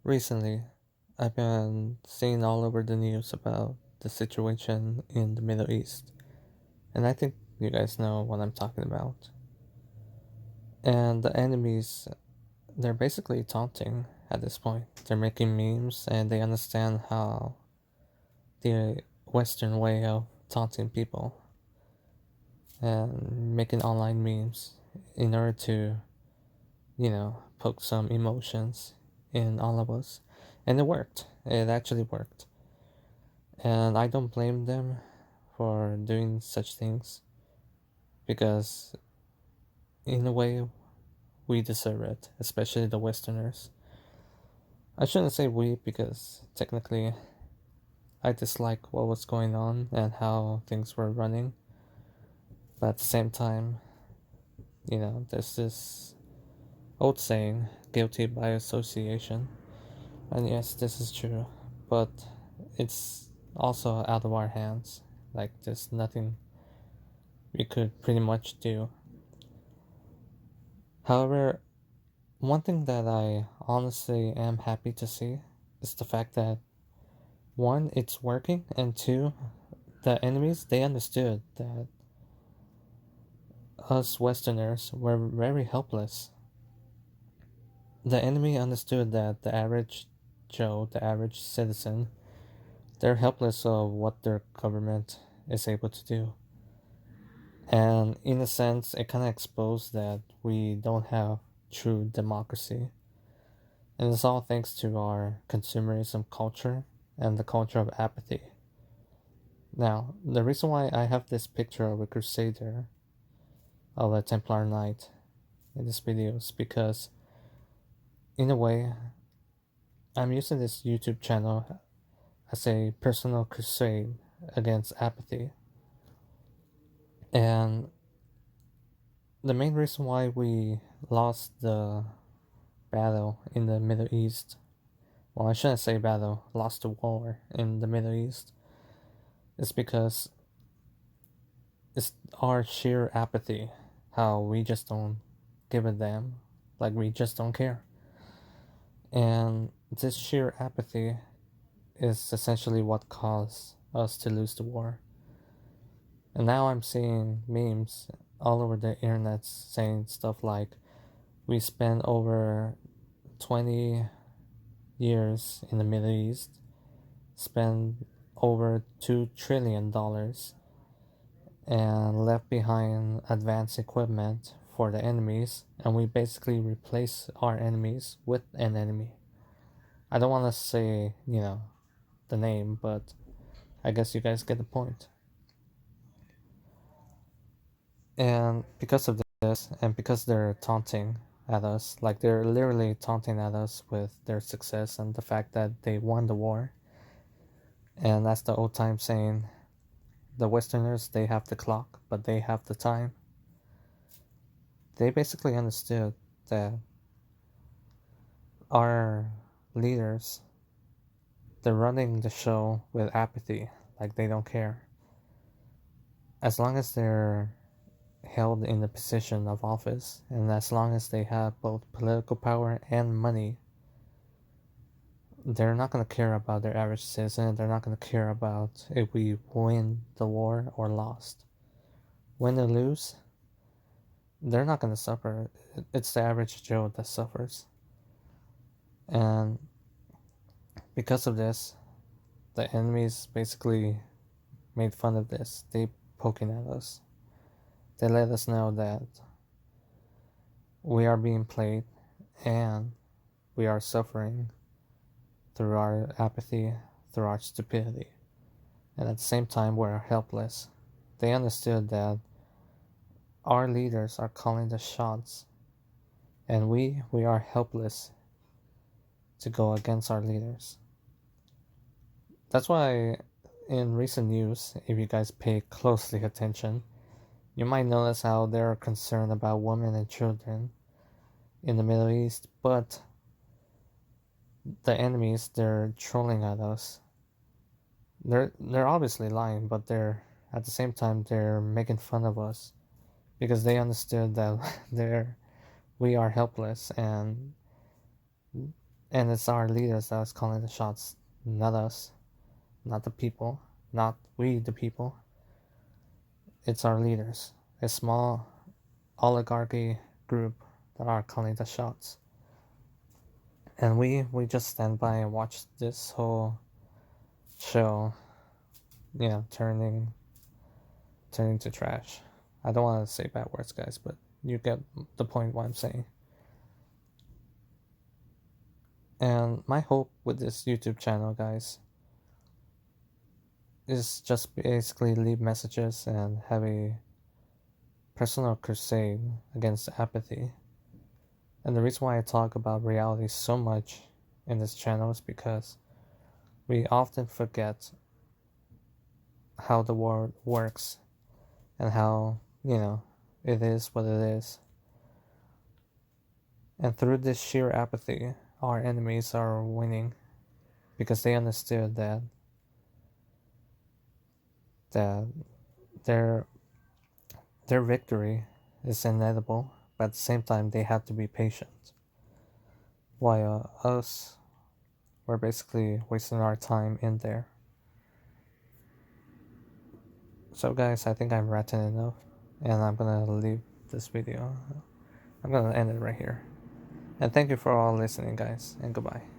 Recently, I've been seeing all over the news about the situation in the Middle East, and I think you guys know what I'm talking about. And the enemies, they're basically taunting at this point. They're making memes and they understand how the Western way of taunting people and making online memes in order to, poke some emotions in all of us. And it worked. It actually worked. And I don't blame them for doing such things because, in a way, we deserve it, especially the Westerners. I shouldn't say we because technically I dislike what was going on and how things were running, but at the same time, there's this old saying, guilty by association. And yes, this is true, but it's also out of our hands. Like, there's nothing we could pretty much do. However, one thing that I honestly am happy to see is the fact that one, it's working, and two, the enemies they understood that us Westerners were very helpless. The enemy understood that the average Joe, the average citizen, they're helpless of what their government is able to do. And in a sense, it kind of exposed that we don't have true democracy. And it's all thanks to our consumerism culture and the culture of apathy. Now, the reason why I have this picture of a crusader, of a Templar knight in this video is because, in a way, I'm using this YouTube channel as a personal crusade against apathy. And the main reason why we lost the battle in the Middle East, well, I shouldn't say battle, lost the war in the Middle East, is because it's our sheer apathy, how we just don't give a damn, like we just don't care. And this sheer apathy is essentially what caused us to lose the war. And now I'm seeing memes all over the internet saying stuff like, we spent over 20 years in the Middle East, spent over $2 trillion, and left behind advanced equipment for the enemies, and we basically replace our enemies with an enemy. I don't want to say, the name, but I guess you guys get the point. And because of this, and because they're taunting at us, like they're literally taunting at us with their success and the fact that they won the war. And that's the old time saying, the Westerners, they have the clock, but they have the time. They basically understood that our leaders, they're running the show with apathy, like they don't care. As long as they're held in the position of office, and as long as they have both political power and money, they're not going to care about their average citizen. They're not going to care about if we win the war or lost. Win or lose, they're not going to suffer. It's the average Joe that suffers. And because of this, the enemies basically made fun of this. They poking at us. They let us know that we are being played and we are suffering through our apathy, through our stupidity. And at the same time, we're helpless. They understood that our leaders are calling the shots, and we are helpless to go against our leaders. That's why in recent news, if you guys pay closely attention, you might notice how they're concerned about women and children in the Middle East, but the enemies, they're trolling at us. They're obviously lying, but they're at the same time they're making fun of us because they understood that we are helpless, and And it's our leaders that's calling the shots, not us, not the people, not we the people. It's our leaders, a small oligarchy group that are calling the shots. And we just stand by and watch this whole show, turning to trash. I don't want to say bad words, guys, but you get the point what I'm saying. And my hope with this YouTube channel, guys, is just basically leave messages and have a personal crusade against apathy. And the reason why I talk about reality so much in this channel is because we often forget how the world works and how, it is what it is. And through this sheer apathy, our enemies are winning because they understood that their victory is inevitable, but at the same time they have to be patient. While us, we're basically wasting our time in there. So guys, I think I'm ranting enough, and I'm gonna leave this video. I'm gonna end it right here. And thank you for all listening, guys, and goodbye.